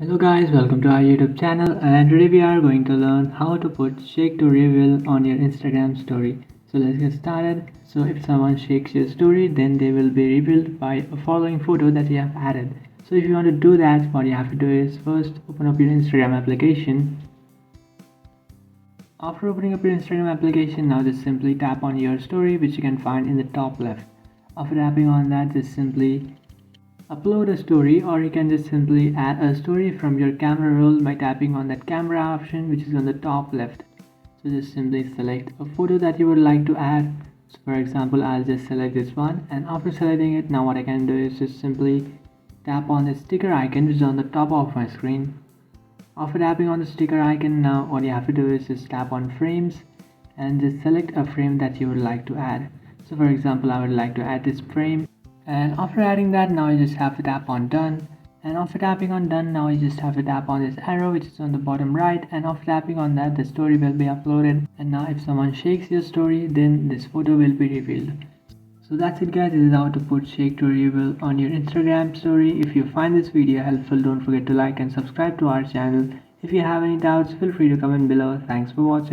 Hello guys, welcome to our YouTube channel, and today we are going to learn how to put shake to reveal on your Instagram story. So let's get started. So if someone shakes your story, then they will be revealed by a following photo that you have added. So if you want to do that, what you have to do is first open up your Instagram application. After opening up your Instagram application, now just simply tap on your story, which you can find in the top left. After tapping on that, just simply upload a story, or you can just simply add a story from your camera roll by tapping on that camera option, which is on the top left. So just simply select a photo that you would like to add. So for example, I'll just select this one, and after selecting it, now what I can do is just simply tap on the sticker icon which is on the top of my screen. After tapping on the sticker icon, now what you have to do is just tap on frames and just select a frame that you would like to add. So for example, I would like to add this frame, and after adding that, now you just have to tap on done, and after tapping on done, now you just have to tap on this arrow which is on the bottom right, and after tapping on that, the story will be uploaded. And now if someone shakes your story, then this photo will be revealed. So that's it guys, this is how to put shake to reveal on your Instagram story. If you find this video helpful, don't forget to like and subscribe to our channel. If you have any doubts, feel free to comment below. Thanks for watching.